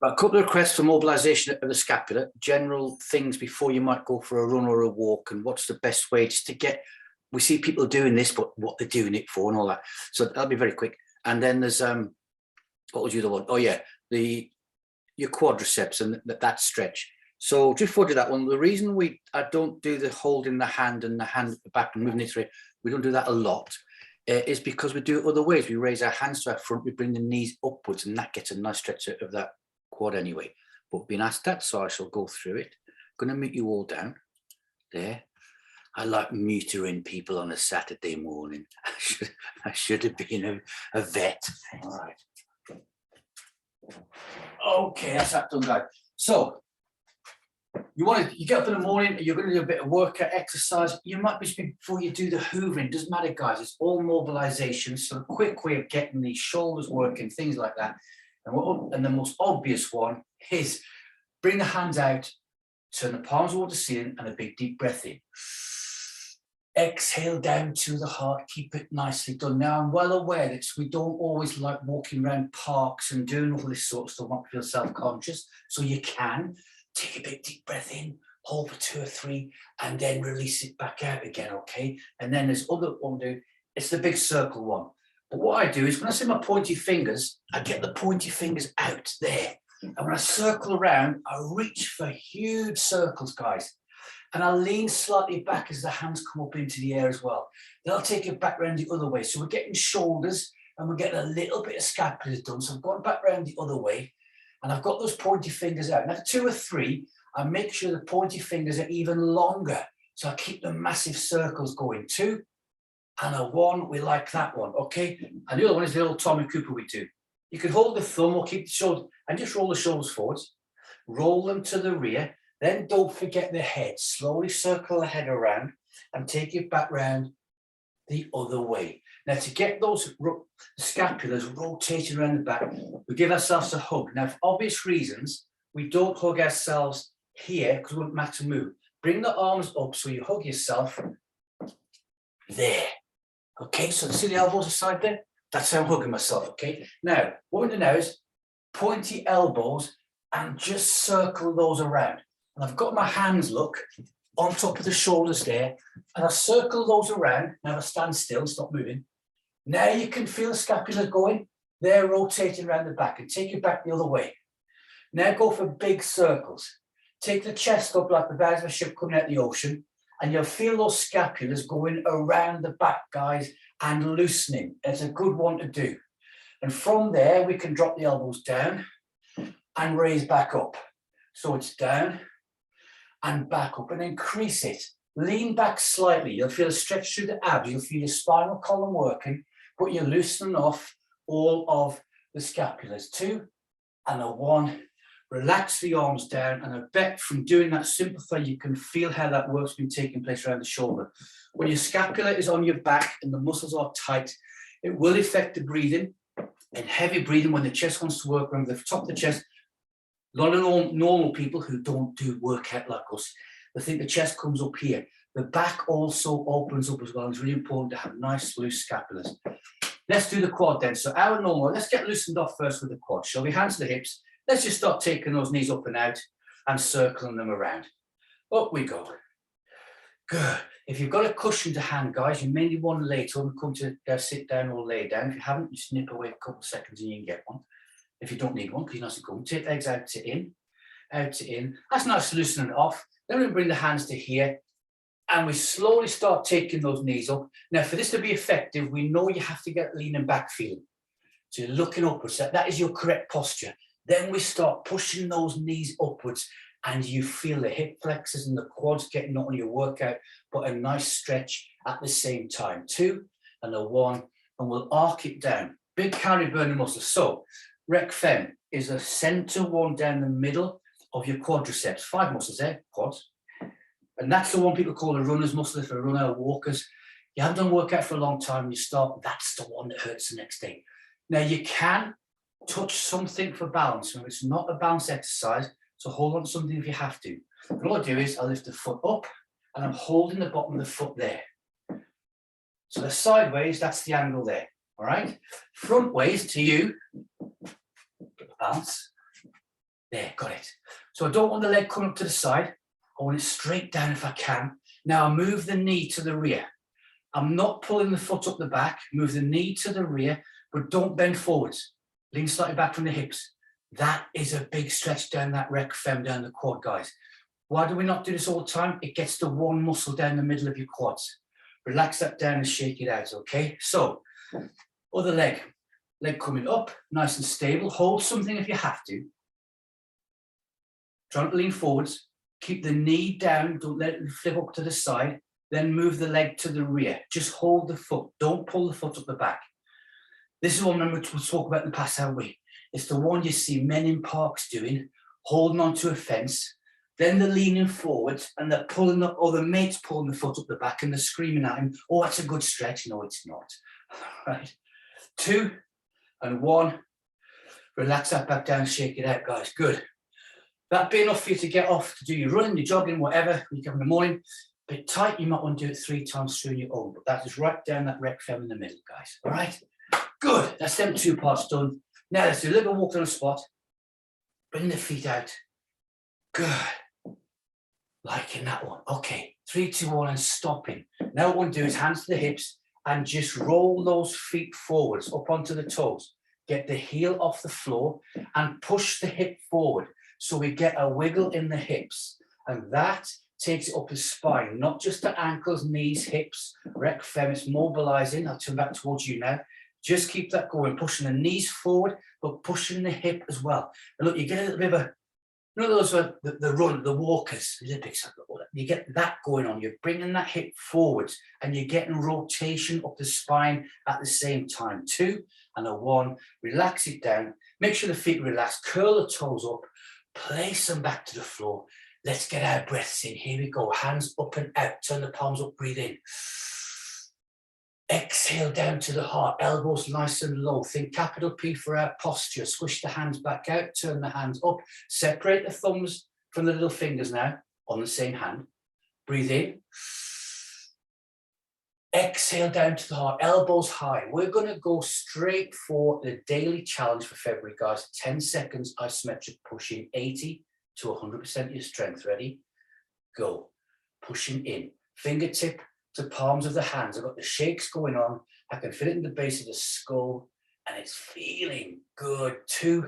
A couple of requests for mobilisation of the scapula, general things before you might go for a run or a walk, and what's the best way just to get, we see people doing this, but what they're doing it for and all that. So that'll be very quick. And then there's, what was the other one? Oh yeah, your quadriceps and that stretch. So just before I do that one, the reason I don't do the holding the hand and the hand back and moving it through, we don't do that a lot, is because we do it other ways. We raise our hands to our front, we bring the knees upwards, and that gets a nice stretch out of that quad anyway. But we've been asked that, so I shall go through it. I'm going to mute you all down there. I like metering people on a Saturday morning. I should have been a vet. All right. Okay, that's that done, guys. So you get up in the morning, you're going to do a bit of workout exercise. You might be before you do the hoovering. Doesn't matter, guys. It's all mobilization. So a quick way of getting these shoulders working, things like that. And the most obvious one is bring the hands out, turn the palms towards the ceiling, and a big deep breath in. Exhale down to the heart, keep it nicely done. Now, I'm well aware that we don't always like walking around parks and doing all this sort of stuff, not feel self-conscious. So you can take a big deep breath in, hold for 2 or 3, and then release it back out again, okay? And then there's other one, it's the big circle one. But what I do is when I say my pointy fingers, I get the pointy fingers out there. And when I circle around, I reach for huge circles, guys. And I'll lean slightly back as the hands come up into the air as well. Then I'll take it back around the other way. So we're getting shoulders and we're getting a little bit of scapulas done. So I've gone back around the other way and I've got those pointy fingers out. Now 2 or 3, I make sure the pointy fingers are even longer. So I keep the massive circles going. 2 and a 1, we like that one, okay? And the other one is the little Tommy Cooper we do. You can hold the thumb or keep the shoulder and just roll the shoulders forwards, roll them to the rear. Then don't forget the head. Slowly circle the head around and take it back round the other way. Now, to get those scapulas rotating around the back, we give ourselves a hug. Now, for obvious reasons, we don't hug ourselves here because we want Matt to move. Bring the arms up so you hug yourself there. Okay, so see the elbows aside there? That's how I'm hugging myself, okay? Now, what we're doing now is pointy elbows and just circle those around. And I've got my hands, look, on top of the shoulders there, and I circle those around. Now I stand still, stop moving. Now you can feel the scapula going. They're rotating around the back, and take it back the other way. Now go for big circles. Take the chest up like the bows of a ship coming out the ocean, and you'll feel those scapulas going around the back, guys, and loosening. It's a good one to do. And from there, we can drop the elbows down and raise back up. So it's down and back up and increase it. Lean back slightly. You'll feel a stretch through the abs. You'll feel your spinal column working, but you're loosening off all of the scapulas. 2 and a 1. Relax the arms down. And I bet from doing that simple thing, you can feel how that work's been taking place around the shoulder. When your scapula is on your back and the muscles are tight, it will affect the breathing. And heavy breathing when the chest wants to work around the top of the chest. A lot of normal people who don't do workout like us, they think the chest comes up here. The back also opens up as well. It's really important to have nice loose scapulas. Let's do the quad then. So our normal, let's get loosened off first with the quad. Shall we? Hands to the hips. Let's just start taking those knees up and out and circling them around. Up we go. Good. If you've got a cushion to hand, guys, you may need one later when we come to sit down or lay down. If you haven't, just nip away a couple of seconds and you can get one. If you don't need one, because you're nice and cool. Take legs out to in, out to in. That's nice loosening it off. Then we bring the hands to here, and we slowly start taking those knees up. Now, for this to be effective, we know you have to get leaning back feeling. So you're looking upwards. That is your correct posture. Then we start pushing those knees upwards, and you feel the hip flexors and the quads getting not only your workout, but a nice stretch at the same time. 2 and a 1, and we'll arc it down. Big calorie burning muscles. So Rec Fem is a center one down the middle of your quadriceps. 5 muscles there, quads. And that's the one people call a runner's muscle. If a runner or walkers, you haven't done workout for a long time, you start, that's the one that hurts the next day. Now you can touch something for balance. Now, it's not a balance exercise, so hold on to something if you have to. And all I do is I lift the foot up and I'm holding the bottom of the foot there. So the sideways, that's the angle there. All right. Front ways to you. Balance. There, got it. So I don't want the leg coming up to the side. I want it straight down if I can. Now I move the knee to the rear. I'm not pulling the foot up the back. Move the knee to the rear, but don't bend forwards. Lean slightly back from the hips. That is a big stretch down that rec fem, down the quad, guys. Why do we not do this all the time? It gets the one muscle down the middle of your quads. Relax that down and shake it out, okay? So, other leg. Leg coming up, nice and stable. Hold something if you have to. Try not to lean forwards. Keep the knee down, don't let it flip up to the side. Then move the leg to the rear. Just hold the foot. Don't pull the foot up the back. This is one we'll talk about in the past, haven't we? It's the one you see men in parks doing, holding onto a fence. Then they're leaning forward and they're pulling up, or the mate's pulling the foot up the back and they're screaming at him, oh, that's a good stretch. No, it's not. Right. 2 and 1. Relax that back down, shake it out, guys. Good. That'd be enough for you to get off to do your running, your jogging, whatever, when you come in the morning. Bit tight, you might want to do it 3 times through your own, but that is right down that rec fem in the middle, guys. All right? Good. That's them 2 parts done. Now let's do a little walk on the spot. Bring the feet out. Good. Liking that one. Okay. 3, 2, 1, and stopping. Now what we'll do is hands to the hips and just roll those feet forwards up onto the toes. Get the heel off the floor and push the hip forward. So we get a wiggle in the hips. And that takes it up the spine, not just the ankles, knees, hips, rec fem. It's mobilizing. I'll turn back towards you now. Just keep that going, pushing the knees forward, but pushing the hip as well. And look, you get a little bit of a, you know those the run, the walkers, the Olympics, you get that going on. You're bringing that hip forwards and you're getting rotation up the spine at the same time. 2 and a 1, relax it down. Make sure the feet relax, curl the toes up, place them back to the floor. Let's get our breaths in. Here we go. Hands up and out. Turn the palms up. Breathe in. Exhale down to the heart. Elbows nice and low. Think capital P for our posture. Squish the hands back out. Turn the hands up. Separate the thumbs from the little fingers now on the same hand. Breathe in. Exhale down to the heart. Elbows high. We're going to go straight for the daily challenge for February, guys. 10 seconds isometric pushing, 80 to 100% your strength. Ready? Go. Pushing in. Fingertip to palms of the hands. I've got the shakes going on. I can feel it in the base of the skull and it's feeling good. 2,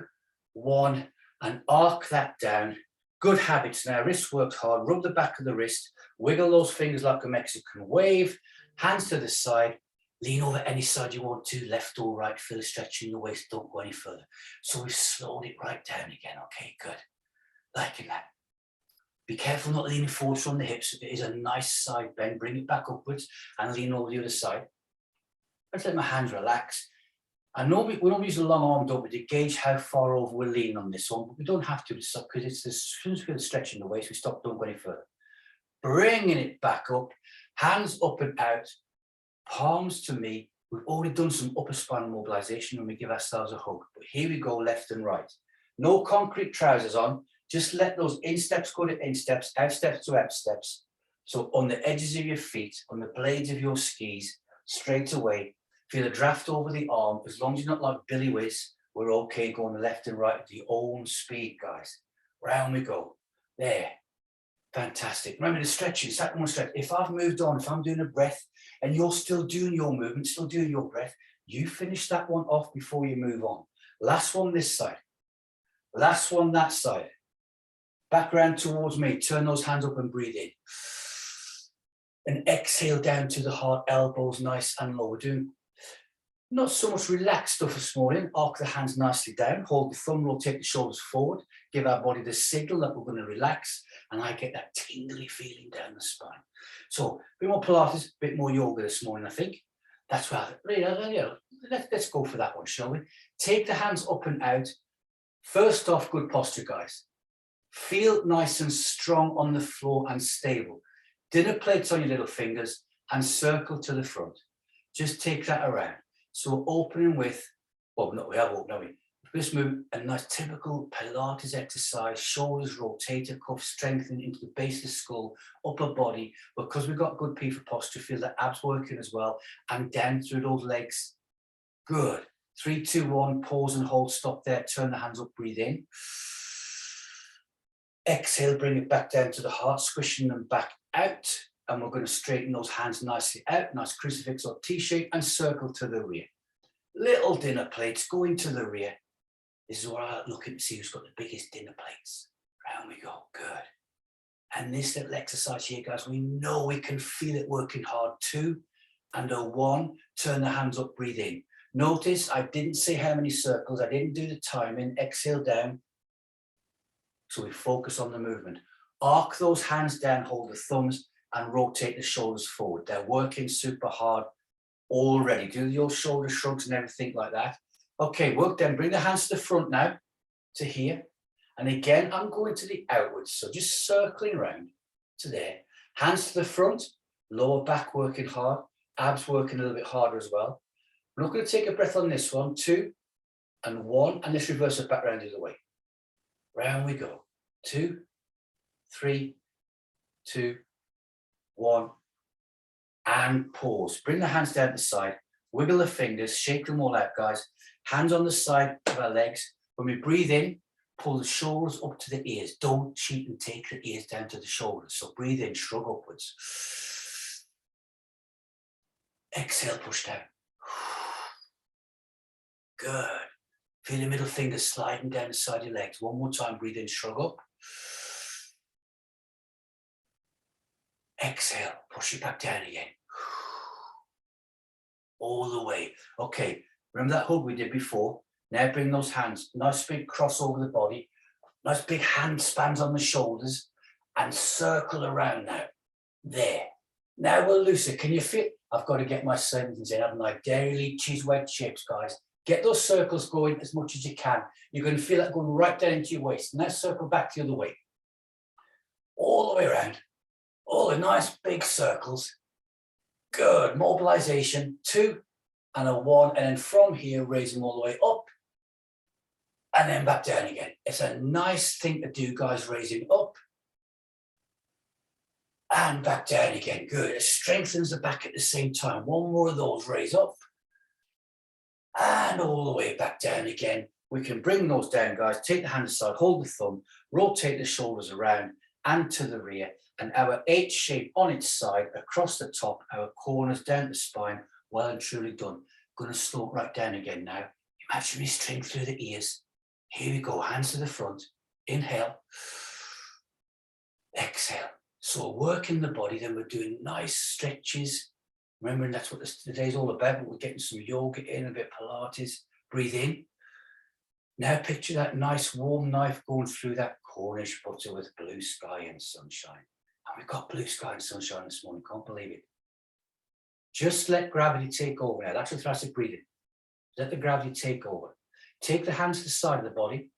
1, and arc that down. Good habits now. Wrist works hard. Rub the back of the wrist. Wiggle those fingers like a Mexican wave. Hands to the side. Lean over any side you want to, left or right. Feel the stretch in your waist. Don't go any further. So we've slowed it right down again. Okay, good. Liking that. Be careful not leaning forward from the hips. If it is a nice side bend, bring it back upwards and lean over the other side. Let's let my hands relax. I know we don't use a long arm, don't we, to gauge how far over we're leaning on this one, but we don't have to because it's as soon as we feel the stretch in the waist, we stop, don't go any further. Bringing it back up, hands up and out, palms to me. We've already done some upper spine mobilization when we give ourselves a hug, but here we go, left and right. No concrete trousers on. Just let those insteps go to insteps, outsteps to outsteps. So on the edges of your feet, on the blades of your skis, straight away, feel a draft over the arm. As long as you're not like Billy Whiz, we're okay going left and right at your own speed, guys. Round we go. There. Fantastic. Remember the stretching, second one stretch. If I've moved on, if I'm doing a breath and you're still doing your movement, still doing your breath, you finish that one off before you move on. Last one this side. Last one that side. Back around towards me. Turn those hands up and breathe in. And exhale down to the heart, elbows nice and low. We're doing not so much relaxed stuff this morning. Arc the hands nicely down. Hold the thumb, rotate the shoulders forward. Give our body the signal that we're going to relax. And I get that tingly feeling down the spine. So a bit more Pilates, a bit more yoga this morning, I think. That's right. Let's go for that one, shall we? Take the hands up and out. First off, good posture, guys. Feel nice and strong on the floor and stable. Dinner plates on your little fingers and circle to the front. Just take that around. So opening with, well, not we have opened, have we? Just move a nice typical Pilates exercise, shoulders, rotator cuff, strengthen into the base of the skull, upper body. Because we've got good P for posture, feel the abs working as well, and down through those legs. Good. 3, 2, 1, pause and hold, stop there, turn the hands up, breathe in. Exhale, bring it back down to the heart, squishing them back out. And we're going to straighten those hands nicely out, nice crucifix or T-shape, and circle to the rear. Little dinner plates going to the rear. This is what I like looking to see who's got the biggest dinner plates. Round we go, good. And this little exercise here, guys, we know we can feel it working hard. 2 and a 1, turn the hands up, breathe in. Notice I didn't say how many circles, I didn't do the timing, exhale down. So we focus on the movement. Arc those hands down, hold the thumbs, and rotate the shoulders forward. They're working super hard already. Do your shoulder shrugs and everything like that. Okay, work then. Bring the hands to the front now, to here. And again, I'm going to the outwards. So just circling around to there. Hands to the front, lower back working hard, abs working a little bit harder as well. We're not going to take a breath on this one. 2 and 1, and let's reverse it back round the other way. Round we go. 2, 3, 2, 1, and pause. Bring the hands down to the side, wiggle the fingers, shake them all out, guys. Hands on the side of our legs. When we breathe in, pull the shoulders up to the ears. Don't cheat and take the ears down to the shoulders. So breathe in, shrug upwards. Exhale, push down. Good. Feel the middle finger sliding down the side of your legs. One more time, breathe in, shrug up. Exhale, push it back down again. All the way. Okay, remember that hug we did before? Now bring those hands, nice big cross over the body, nice big hand spans on the shoulders, and circle around now. There. Now we'll loosen. Can you feel? I've got to get my sentences in, haven't I? Dairy, cheese, wedge shapes, guys. Get those circles going as much as you can. You're going to feel that going right down into your waist. Now circle back the other way. All the way around. All the nice big circles. Good. Mobilization. 2 and a 1. And then from here, raise them all the way up. And then back down again. It's a nice thing to do, guys, raising up. And back down again. Good. It strengthens the back at the same time. One more of those. Raise up. And all the way back down again. We can bring those down, guys. Take the hand aside, hold the thumb, rotate the shoulders around and to the rear. And our H shape on its side, across the top, our corners down the spine. Well and truly done. Going to slow it right down again now. Imaginary strength through the ears. Here we go. Hands to the front. Inhale. Exhale. So working the body, then we're doing nice stretches. Remembering that's what the day's all about, but we're getting some yoga in, a bit of Pilates. Breathe in. Now picture that nice warm knife going through that Cornish butter with blue sky and sunshine. And we've got blue sky and sunshine this morning, can't believe it. Just let gravity take over now. Lateral thoracic breathing. Let the gravity take over. Take the hands to the side of the body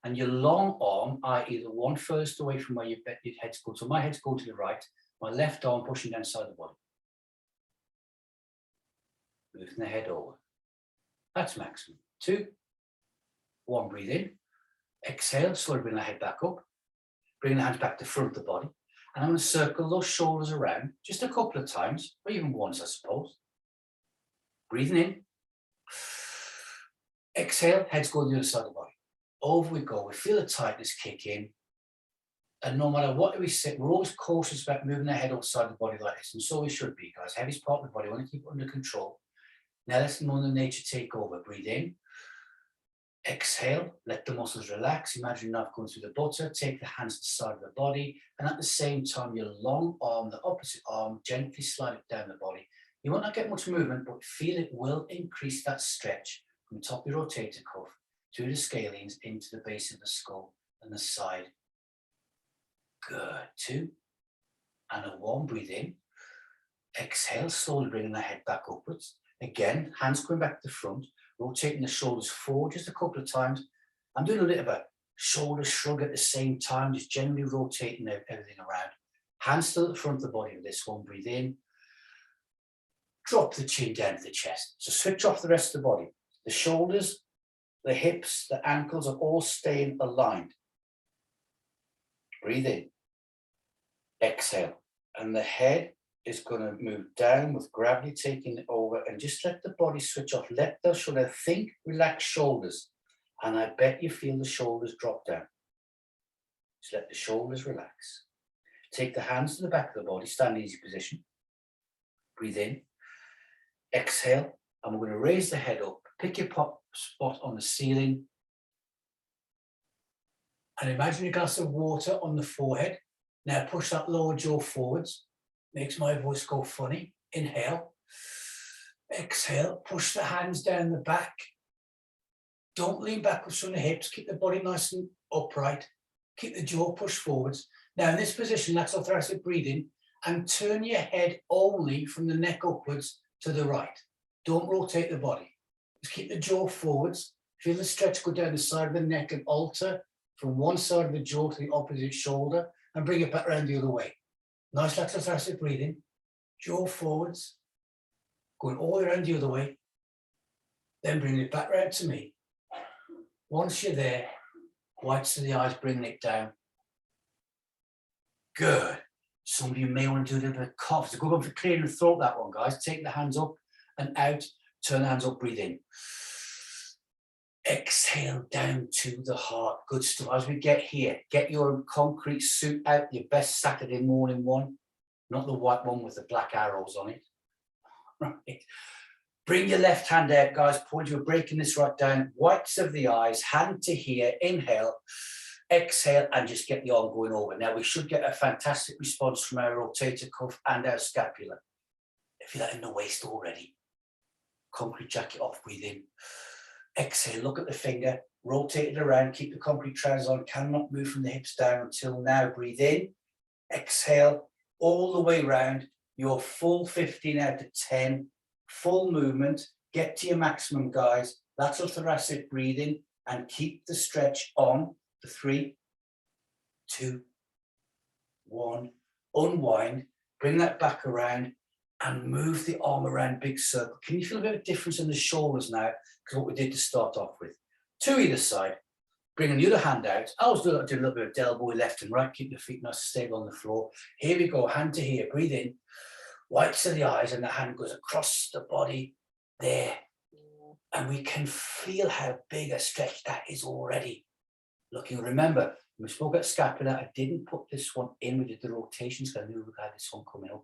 and your long arm, i.e. the one furthest away from where your head's going. So my head's going to the right, my left arm pushing down the side of the body. Moving the head over. That's maximum. 2, 1, breathe in. Exhale, slowly bring the head back up. Bring the hands back to the front of the body. And I'm going to circle those shoulders around just a couple of times, or even once, I suppose. Breathing in. Exhale, head's going to the other side of the body. Over we go. We feel the tightness kick in. And no matter what we sit, we're always cautious about moving the head outside the body like this. And so we should be, guys. Heaviest part of the body. We want to keep it under control. Now let's Mother Nature take over. Breathe in. Exhale, let the muscles relax. Imagine your knife going through the butter. Take the hands to the side of the body. And at the same time, your long arm, the opposite arm, gently slide it down the body. You won't not get much movement, but feel it will increase that stretch from the top of your rotator cuff through the scalenes into the base of the skull and the side. Good. 2 and a 1. Breathe in. Exhale, slowly bringing the head back upwards. Again, hands going back to the front, rotating the shoulders forward just a couple of times. I'm doing a little bit of a shoulder shrug at the same time, just generally rotating everything around. Hands still at the front of the body with this one. Breathe in. Drop the chin down to the chest. So switch off the rest of the body. The shoulders, the hips, the ankles are all staying aligned. Breathe in. Exhale. And the head is going to move down with gravity taking it over, and just let the body switch off. Let the shoulder think, relax shoulders. And I bet you feel the shoulders drop down. Just let the shoulders relax. Take the hands to the back of the body, stand in easy position. Breathe in. Exhale, and we're going to raise the head up. Pick your spot on the ceiling. And imagine a glass of water on the forehead. Now push that lower jaw forwards. Makes my voice go funny. Inhale. Exhale. Push the hands down the back. Don't lean backwards from the hips. Keep the body nice and upright. Keep the jaw pushed forwards. Now in this position, lateral thoracic breathing, and turn your head only from the neck upwards to the right. Don't rotate the body. Just keep the jaw forwards. Feel the stretch go down the side of the neck and alter from one side of the jaw to the opposite shoulder and bring it back around the other way. Nice lateral thoracic breathing. Jaw forwards. Going all the way around the other way. Then bring it back round to me. Once you're there, whites of the eyes, bringing it down. Good. Some of you may want to do a little bit of cough. So go for clearing the throat, that one, guys. Take the hands up and out. Turn the hands up, breathe in. Exhale down to the heart. Good stuff. As we get here, get your concrete suit out, your best Saturday morning one, not the white one with the black arrows on it. Right. Bring your left hand out, guys. Point, you're breaking this right down. Whites of the eyes, hand to here. Inhale, exhale, and just get the arm going over. Now, we should get a fantastic response from our rotator cuff and our scapula. If you're in the waist already, concrete jacket off, breathe in. Exhale, look at the finger, rotate it around, keep the concrete trousers on, cannot move from the hips down until now. Breathe in, exhale, all the way round. Your full 15 out of 10, full movement. Get to your maximum, guys. Lateral thoracic breathing and keep the stretch on for 3, 2, 1. Unwind, bring that back around and move the arm around, big circle. Can you feel a bit of difference in the shoulders now? Because what we did to start off with. To either side, bringing the other hand out. I always do a little bit of delboy left and right, keep the feet nice and stable on the floor. Here we go, hand to here, breathe in. Whites of the eyes, and the hand goes across the body there. And we can feel how big a stretch that is already. Looking, remember, when we spoke about scapula, I didn't put this one in, we did the rotations because I knew we had this one coming up.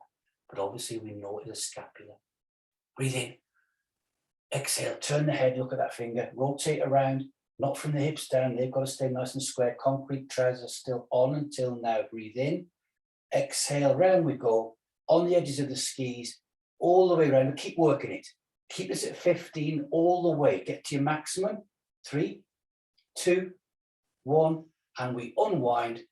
But obviously we know it is a scapula. Breathe in. Exhale, turn the head, look at that finger, rotate around, not from the hips down, they've got to stay nice and square. Concrete trousers are still on until now. Breathe in. Exhale, round we go, on the edges of the skis, all the way around, but keep working it. Keep this at 15 all the way. Get to your maximum. 3, 2, 1, and we unwind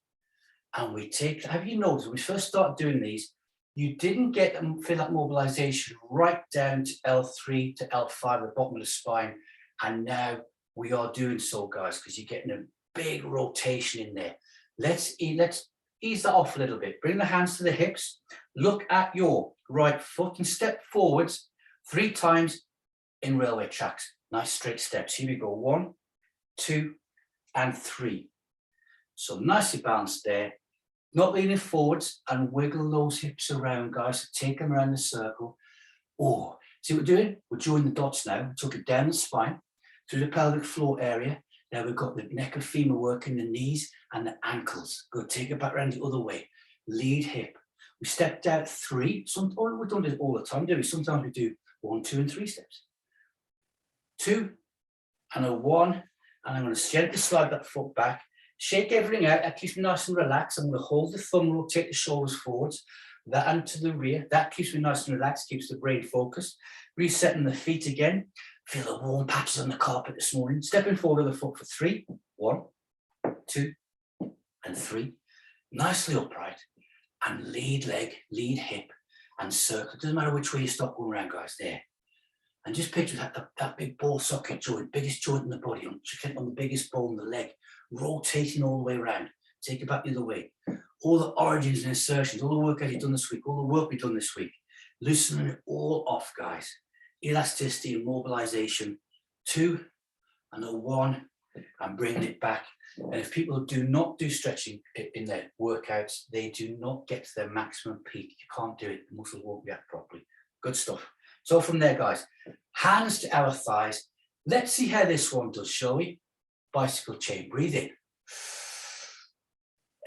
and we take, have you noticed when we first started doing these, you didn't get them, feel that mobilization right down to L3 to L5, the bottom of the spine. And now we are doing so, guys, because you're getting a big rotation in there. Let's ease that off a little bit. Bring the hands to the hips. Look at your right foot and step forwards 3 times in railway tracks. Nice straight steps. Here we go. 1, 2, and 3. So nicely balanced there. Not leaning forwards, and wiggle those hips around, guys. So take them around the circle. Oh, see what we're doing? We're joining the dots now. We took it down the spine, through the pelvic floor area. Now we've got the neck and femur working, the knees and the ankles. Good, take it back around the other way. Lead hip. We stepped out 3. We don't do it all the time, do we? Sometimes we do 1, 2, and 3 steps. 2, and a 1, and I'm going to gently slide that foot back. Shake everything out. That keeps me nice and relaxed. I'm going to hold the thumb, rotate the shoulders forwards, that and to the rear. That keeps me nice and relaxed, keeps the brain focused. Resetting the feet again. Feel the warm patches on the carpet this morning. Stepping forward with the foot for 3, 1, 2, and 3. Nicely upright. And lead leg, lead hip, and circle. Doesn't matter which way you stop going around, guys, there. And just picture that big ball socket joint, biggest joint in the body, on the biggest bone in the leg, rotating all the way around. Take it back the other way. All the origins and insertions, all the work that you've done this week, all the work we've done this week, loosening it all off, guys. Elasticity and mobilization. 2, and a 1, and bringing it back. And if people do not do stretching in their workouts, they do not get to their maximum peak. You can't do it. The muscle won't react properly. Good stuff. So from there, guys, hands to our thighs. Let's see how this one does, shall we? Bicycle chain. Breathe in.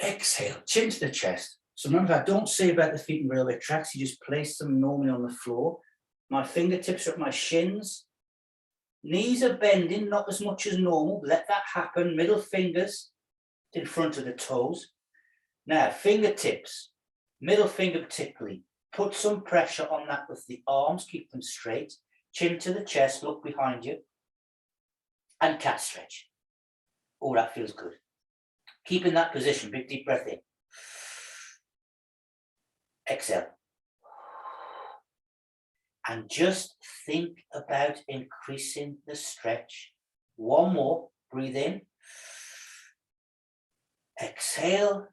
Exhale, chin to the chest. So remember, I don't say about the feet in railway tracks, you just place them normally on the floor. My fingertips are at my shins. Knees are bending, not as much as normal. Let that happen. Middle fingers in front of the toes. Now, fingertips, middle finger particularly, put some pressure on that with the arms, keep them straight. Chin to the chest, look behind you. And cat stretch. Oh, that feels good. Keep in that position, big deep breath in. Exhale. And just think about increasing the stretch. One more, breathe in. Exhale.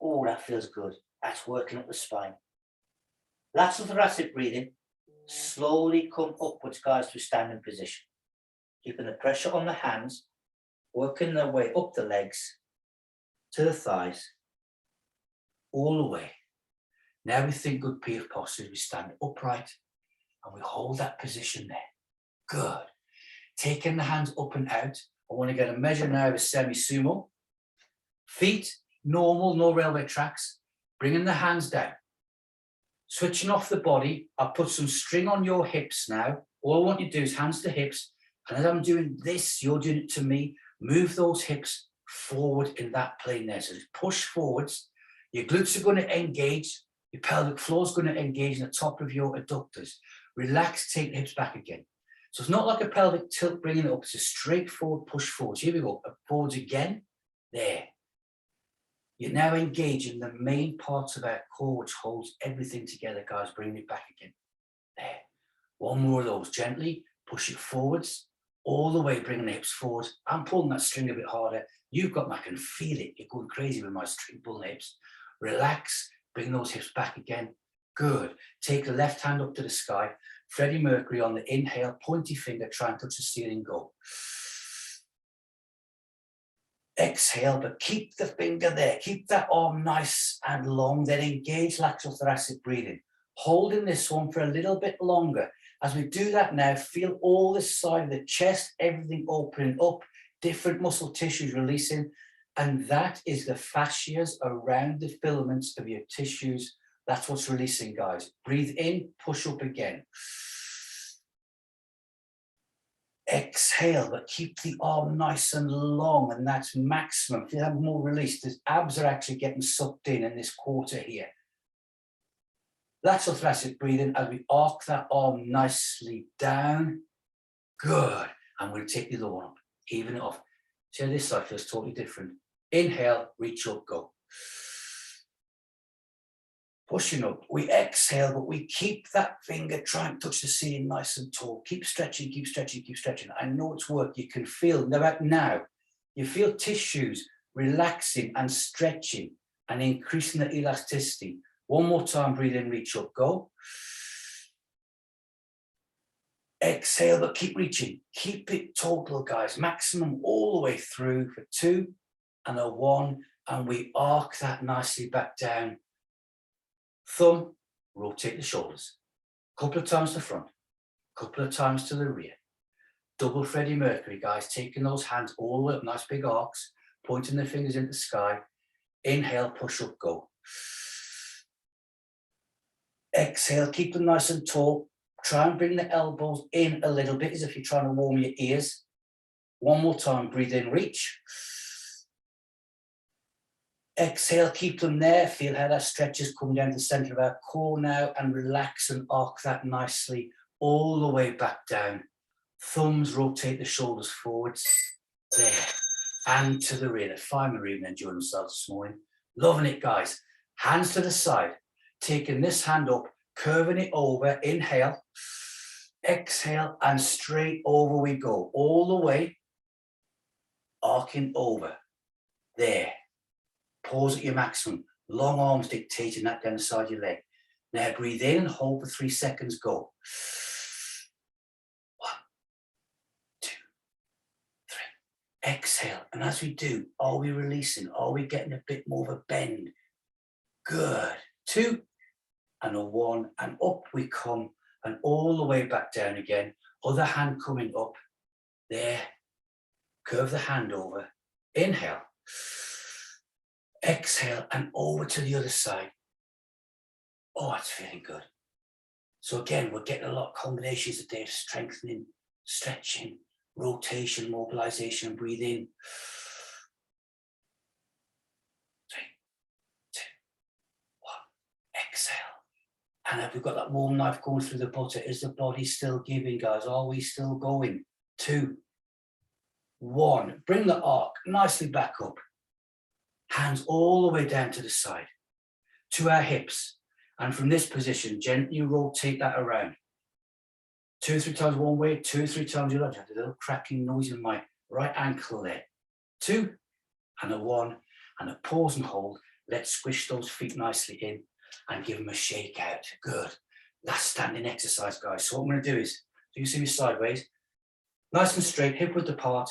Oh, that feels good. That's working up the spine. Lateral thoracic breathing. Slowly come upwards, guys, to a standing position. Keeping the pressure on the hands, working their way up the legs, to the thighs, all the way. Now we think good PF posture. We stand upright and we hold that position there. Good. Taking the hands up and out. I want to get a measure now of a semi-sumo. Feet, normal, no railway tracks. Bringing the hands down. Switching off the body. I'll put some string on your hips now. All I want you to do is hands to hips. And as I'm doing this, you're doing it to me. Move those hips forward in that plane there. So just push forwards. Your glutes are going to engage. Your pelvic floor is going to engage in the top of your adductors. Relax, take the hips back again. So it's not like a pelvic tilt bringing it up. It's a straightforward push forwards. Here we go. Forwards again. There. You're now engaging the main parts of our core, which holds everything together, guys. Bring it back again. There. One more of those. Gently push it forwards. All the way, bringing the hips forward. I'm pulling that string a bit harder. You've got, I can feel it. You're going crazy with my string pulling the hips. Relax, bring those hips back again. Good. Take the left hand up to the sky. Freddie Mercury on the inhale, pointy finger, try and touch the ceiling, go. Exhale, but keep the finger there. Keep that arm nice and long. Then engage lateral thoracic breathing. Holding this one for a little bit longer. As we do that now, feel all this side of the chest, everything opening up, different muscle tissues releasing. And that is the fascias around the filaments of your tissues. That's what's releasing, guys. Breathe in, push up again. Exhale, but keep the arm nice and long, and that's maximum. Feel that more release. The abs are actually getting sucked in this quarter here. Lateral thoracic breathing as we arc that arm nicely down. Good. And we'll take the other one up, even it off. See how this side feels totally different. Inhale, reach up, go. Pushing up. We exhale, but we keep that finger trying to touch the ceiling nice and tall. Keep stretching, keep stretching, keep stretching. I know it's work. You can feel now. You feel tissues relaxing and stretching and increasing the elasticity. One more time, breathe in, reach up, go. Exhale, but keep reaching. Keep it total, guys. Maximum all the way through for 2 and a 1. And we arc that nicely back down. Thumb, rotate the shoulders. Couple of times to the front. Couple of times to the rear. Double Freddie Mercury, guys. Taking those hands all the way up, nice big arcs. Pointing the fingers into the sky. Inhale, push up, go. Exhale, keep them nice and tall. Try and bring the elbows in a little bit as if you're trying to warm your ears. One more time, breathe in, reach. Exhale, keep them there. Feel how that stretches coming down to the center of our core now and relax and arc that nicely all the way back down. Thumbs rotate the shoulders forwards. There. And to the rear. The firemen are even enjoying themselves this morning. Loving it, guys. Hands to the side. Taking this hand up, curving it over. Inhale. Exhale, and straight over we go. All the way. Arcing over. There. Pause at your maximum. Long arms dictating that down the side of your leg. Now breathe in and hold for 3 seconds. Go. 1, 2, 3. Exhale. And as we do, are we releasing? Are we getting a bit more of a bend? Good. 2 and a 1. And up we come. And all the way back down again. Other hand coming up. There. Curve the hand over. Inhale. Exhale and over to the other side. Oh, it's feeling good. So again, we're getting a lot of combinations today of strengthening, stretching, rotation, mobilization, and breathe in. 3, 2, 1. Exhale. And have we got that warm knife going through the butter? Is the body still giving, guys? Are we still going? 2, 1. Bring the arc nicely back up. Hands all the way down to the side, to our hips. And from this position, gently rotate that around. 2 or 3 times one way, 2 or 3 times the other. I had a little cracking noise in my right ankle there. 2, and a 1, and a pause and hold. Let's squish those feet nicely in and give them a shake out. Good. Last standing exercise, guys. So what I'm going to do is, so you see me sideways, nice and straight, hip width apart.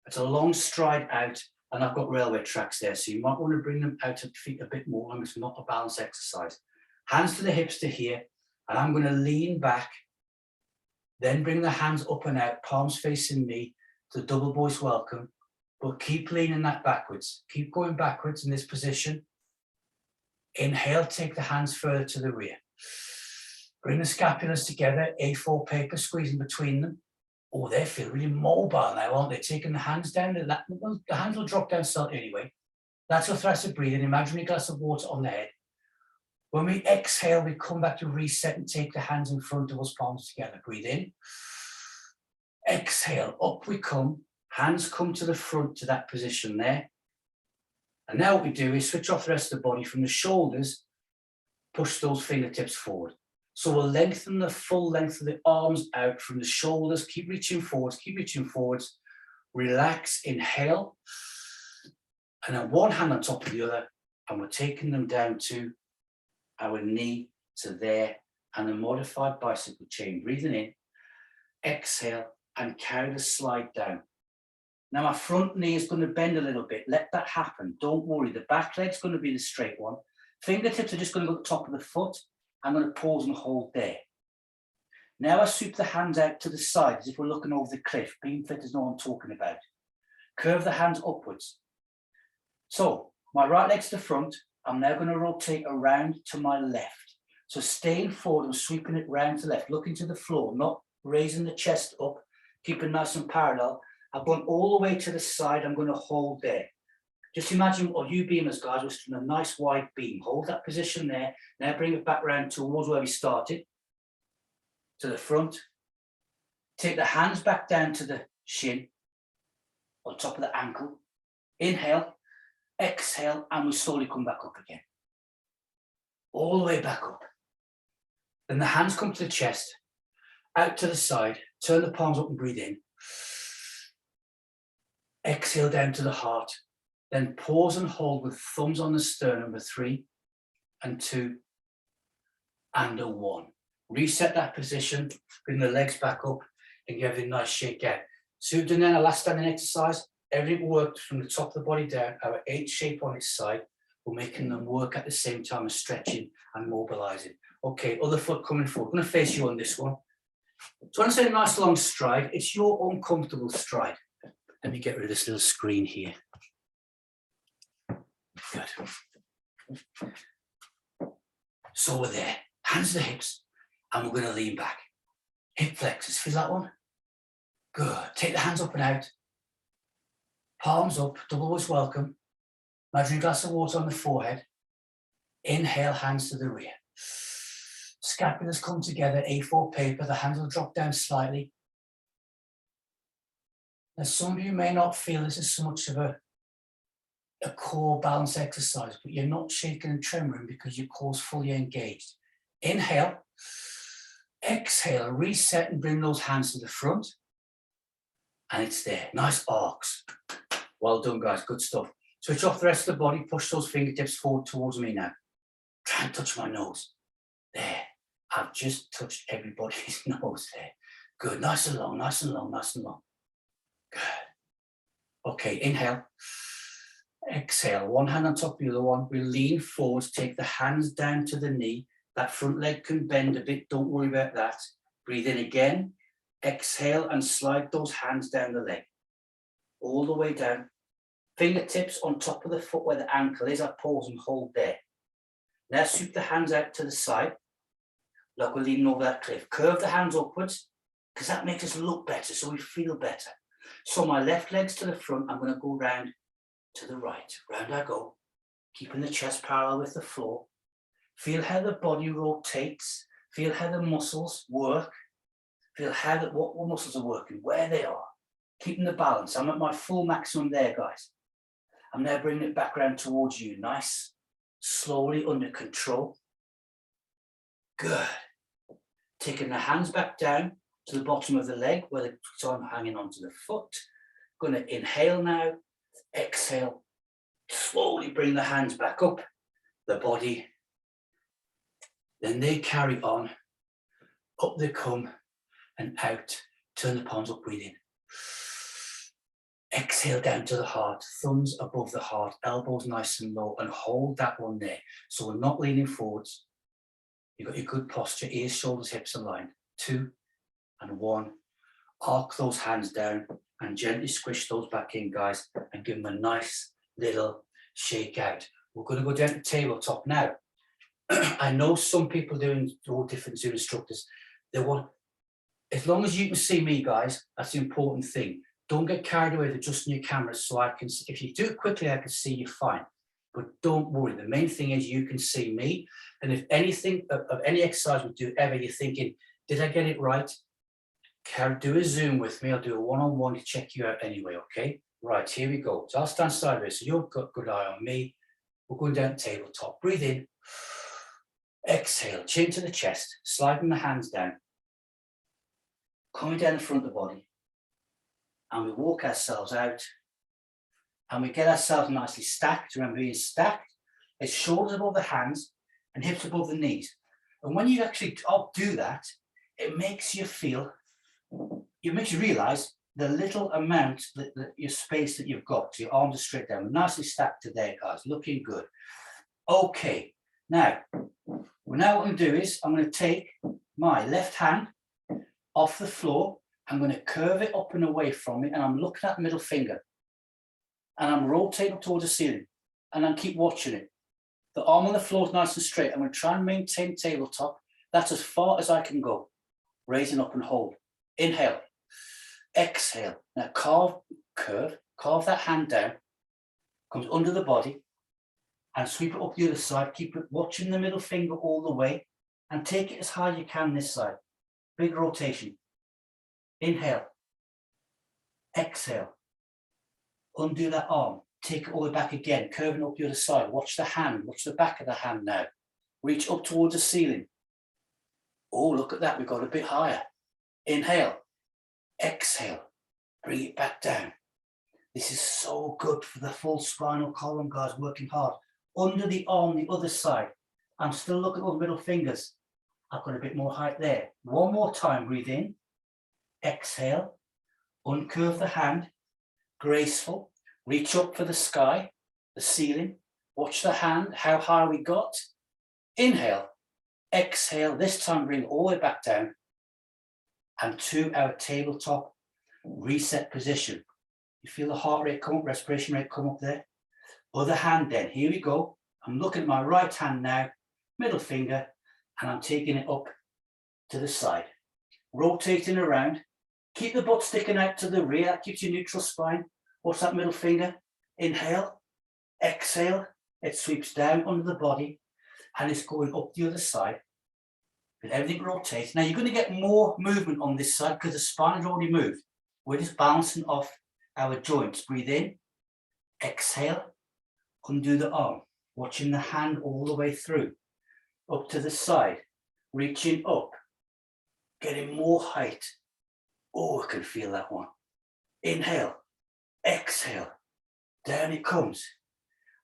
It's a long stride out, and I've got railway tracks there, so you might want to bring them out of the feet a bit more, and it's not a balance exercise. Hands to the hips to here, and I'm going to lean back, then bring the hands up and out, palms facing me, to double voice welcome, but keep leaning that backwards. Keep going backwards in this position. Inhale, take the hands further to the rear. Bring the scapulas together, A4 paper, squeezing between them. Oh, they feel really mobile now, aren't they? Taking the hands down, the hands will drop down slightly anyway. That's your thoracic breathing. Imagine a glass of water on the head. When we exhale, we come back to reset and take the hands in front of us, palms together. Breathe in. Exhale, up we come. Hands come to the front to that position there. And now what we do is switch off the rest of the body from the shoulders, push those fingertips forward. So we'll lengthen the full length of the arms out from the shoulders. Keep reaching forwards, keep reaching forwards. Relax, inhale. And then one hand on top of the other, and we're taking them down to our knee to there, and a modified bicycle chain. Breathing in, exhale, and carry the slide down. Now my front knee is going to bend a little bit. Let that happen. Don't worry. The back leg's going to be the straight one. Fingertips are just going to go to the top of the foot. I'm going to pause and hold there. Now I sweep the hands out to the side as if we're looking over the cliff. Beam fitters know what I'm talking about. Curve the hands upwards. So my right leg's to the front. I'm now going to rotate around to my left. So staying forward and sweeping it round to the left, looking to the floor, not raising the chest up, keeping nice and parallel. I've gone all the way to the side. I'm going to hold there. Just imagine what you beamers, guys, was from a nice wide beam. Hold that position there. Now bring it back round towards where we started, to the front. Take the hands back down to the shin, on top of the ankle. Inhale, exhale, and we slowly come back up again. All the way back up. Then the hands come to the chest, out to the side, turn the palms up and breathe in. Exhale down to the heart. Then pause and hold with thumbs on the sternum with 3 and 2 and a 1. Reset that position, bring the legs back up and give it a nice shake out. So we've done then a last standing exercise. Everything worked from the top of the body down, our H shape on its side. We're making them work at the same time as stretching and mobilizing. Okay, other foot coming forward. I'm going to face you on this one. So when I say a nice long stride, it's your uncomfortable stride. Let me get rid of this little screen here. Good. So we're there, hands to the hips, and we're going to lean back. Hip flexors, feel that one? Good. Take the hands up and out. Palms up, double voice welcome. Imagine a glass of water on the forehead. Inhale, hands to the rear. Scapulas come together, A4 paper, the hands will drop down slightly. Now, some of you may not feel this is so much of a core balance exercise, but you're not shaking and tremoring because your core's fully engaged. Inhale, exhale, reset and bring those hands to the front. And it's there, nice arcs. Well done, guys, good stuff. Switch off the rest of the body, push those fingertips forward towards me now. Try and touch my nose. There, I've just touched everybody's nose there. Good, nice and long, nice and long, nice and long. Good. Okay, inhale. Exhale, one hand on top of the other one. We lean forward, take the hands down to the knee. That front leg can bend a bit, don't worry about that. Breathe in again. Exhale and slide those hands down the leg. All the way down. Fingertips on top of the foot where the ankle is, I pause and hold there. Now sweep the hands out to the side, like we're leaning over that cliff. Curve the hands upwards, because that makes us look better, so we feel better. So my left leg's to the front, I'm going to go round to the right. Round I go, keeping the chest parallel with the floor. Feel how the body rotates, feel how the muscles work, feel how what muscles are working, where they are. Keeping the balance. I'm at my full maximum there, guys. I'm now bringing it back around towards you. Nice, slowly, under control. Good. Taking the hands back down to the bottom of the leg where the arm hanging onto the foot. Going to inhale now, exhale. Slowly bring the hands back up the body. Then they carry on. Up they come and out. Turn the palms up, breathe in. Exhale down to the heart, thumbs above the heart, elbows nice and low, and hold that one there. So we're not leaning forwards. You've got your good posture, ears, shoulders, hips aligned. 2 and 1. Arc those hands down and gently squish those back in, guys, and give them a nice little shake out. We're going to go down to tabletop now. I know some people doing all different Zoom instructors. They want, as long as you can see me, guys, that's the important thing. Don't get carried away with adjusting your cameras so I can, if you do it quickly, I can see you fine. But don't worry, the main thing is you can see me. And if anything, of any exercise we do ever, you're thinking, did I get it right? Do a Zoom with me. I'll do a one-on-one to check you out anyway, okay? Right, here we go. So I'll stand sideways, so you've got a good eye on me. We're going down to tabletop. Breathe in. Exhale, chin to the chest, sliding the hands down. Coming down the front of the body. And we walk ourselves out and we get ourselves nicely stacked. Remember, being stacked, it's shoulders above the hands and hips above the knees. And when you actually do that, it makes you feel, it makes you realize the little amount, your space that you've got. So your arms are straight down, nicely stacked to there, guys, looking good. Okay, now what I'm going to do is I'm going to take my left hand off the floor. I'm going to curve it up and away from it, and I'm looking at the middle finger. And I'm rotating towards the ceiling, and I keep watching it. The arm on the floor is nice and straight. I'm going to try and maintain tabletop. That's as far as I can go. Raising up and hold. Inhale. Exhale. Now carve that hand down. Comes under the body, and sweep it up the other side. Keep it watching the middle finger all the way, and take it as high as you can this side. Big rotation. Inhale, exhale, undo that arm, take it all the way back again, curving up the other side. Watch the hand, watch the back of the hand now. Reach up towards the ceiling. Oh, look at that, we've got a bit higher. Inhale, exhale, bring it back down. This is so good for the full spinal column, guys, working hard. Under the arm, the other side. I'm still looking at the middle fingers. I've got a bit more height there. One more time, breathe in. Exhale, uncurve the hand, graceful, reach up for the sky, the ceiling, watch the hand, how high we got. Inhale, exhale, this time bring all the way back down and to our tabletop reset position. You feel the heart rate come up, respiration rate come up there. Other hand then, here we go. I'm looking at my right hand now, middle finger, and I'm taking it up to the side. Rotating around. Keep the butt sticking out to the rear, that keeps you neutral spine. Watch that middle finger. Inhale, exhale, it sweeps down under the body and it's going up the other side. With everything rotates. Now you're going to get more movement on this side because the spine has already moved. We're just bouncing off our joints. Breathe in, exhale, undo the arm, watching the hand all the way through, up to the side, reaching up, getting more height. Oh, I can feel that one. Inhale, exhale, down it comes.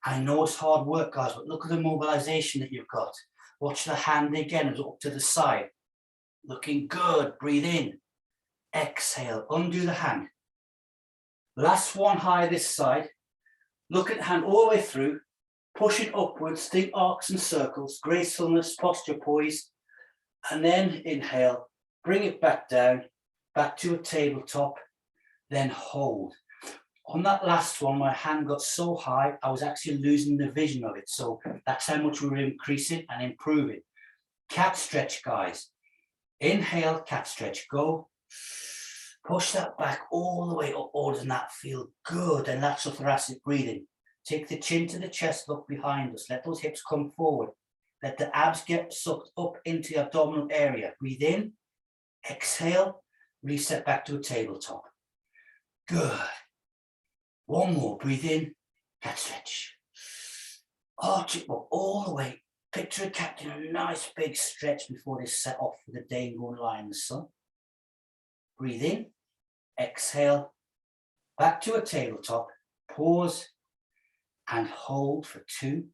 I know it's hard work, guys, but look at the mobilization that you've got. Watch the hand again, up to the side. Looking good, breathe in, exhale, undo the hand. Last one high this side. Look at the hand all the way through, pushing upwards, think arcs and circles, gracefulness, posture, poise, and then inhale, bring it back down, back to a tabletop, then hold. On that last one, my hand got so high, I was actually losing the vision of it. So that's how much we were increasing and improving. Cat stretch, guys. Inhale, cat stretch, go. Push that back all the way upwards and that feel good. And lateral thoracic breathing. Take the chin to the chest, look behind us. Let those hips come forward. Let the abs get sucked up into the abdominal area. Breathe in, exhale, reset back to a tabletop. Good. One more, breathe in, cat stretch. Arch it up all the way. Picture a cat doing a nice big stretch before they set off for the day and go and lie in the sun. Breathe in, exhale, back to a tabletop, pause and hold for 2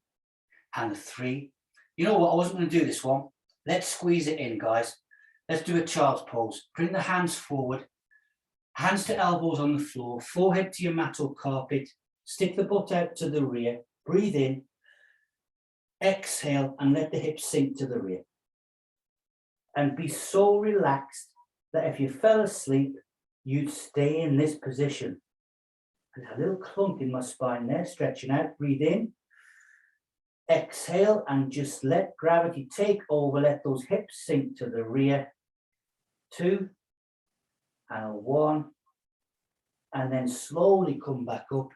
and 3. You know what, I wasn't going to do this one. Let's squeeze it in, guys. Let's do a child's pose. Bring the hands forward. Hands to elbows on the floor, forehead to your mat or carpet, stick the butt out to the rear, breathe in, exhale, and let the hips sink to the rear. And be so relaxed that if you fell asleep, you'd stay in this position. There's a little clunk in my spine there, stretching out, breathe in, exhale, and just let gravity take over, let those hips sink to the rear. 2, and 1, and then slowly come back up.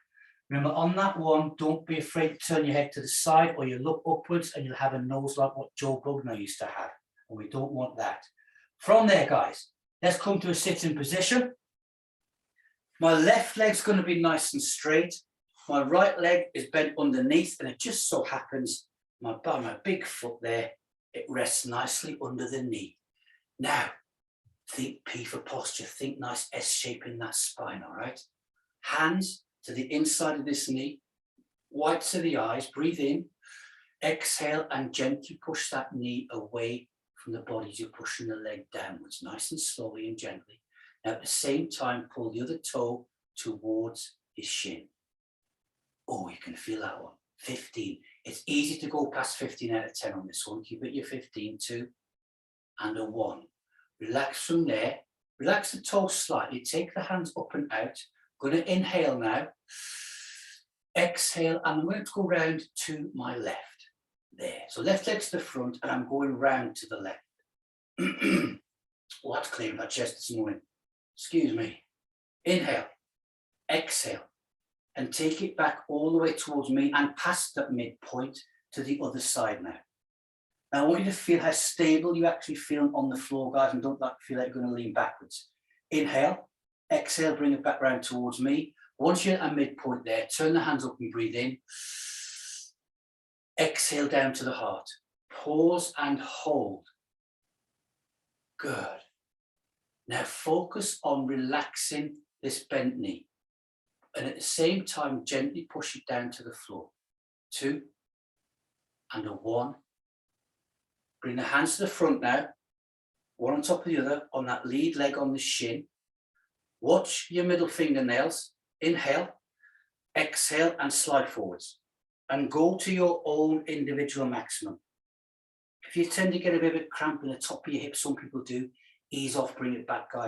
Remember, on that one, don't be afraid to turn your head to the side or you look upwards and you'll have a nose like what Joe Bugner used to have, and we don't want that. From there, guys, let's come to a sitting position. My left leg's going to be nice and straight. My right leg is bent underneath, and it just so happens my big foot there, it rests nicely under the knee. Now, think P for posture, think nice S shape in that spine, all right? Hands to the inside of this knee, whites of the eyes, breathe in, exhale, and gently push that knee away from the body as you're pushing the leg downwards, nice and slowly and gently. Now at the same time, pull the other toe towards his shin. Oh, you can feel that one. 15. It's easy to go past 15 out of 10 on this one. Keep it your 15, 2, and a 1. Relax from there, relax the toes slightly, take the hands up and out. I'm going to inhale now, exhale, and I'm going to go round to my left. There, so left leg to the front, and I'm going round to the left. Oh, that's clearing my chest this morning. Excuse me. Inhale, exhale, and take it back all the way towards me and past that midpoint to the other side now. Now, I want you to feel how stable you actually feel on the floor, guys, and don't feel like you're going to lean backwards. Inhale, exhale, bring it back round towards me. Once you're at a midpoint there, turn the hands up and breathe in. Exhale down to the heart. Pause and hold. Good. Now focus on relaxing this bent knee. And at the same time, gently push it down to the floor. 2, and a 1. Bring the hands to the front now, one on top of the other, on that lead leg on the shin. Watch your middle fingernails. Inhale, exhale, and slide forwards. And go to your own individual maximum. If you tend to get a bit of a cramp in the top of your hip, some people do, ease off, bring it back, guys.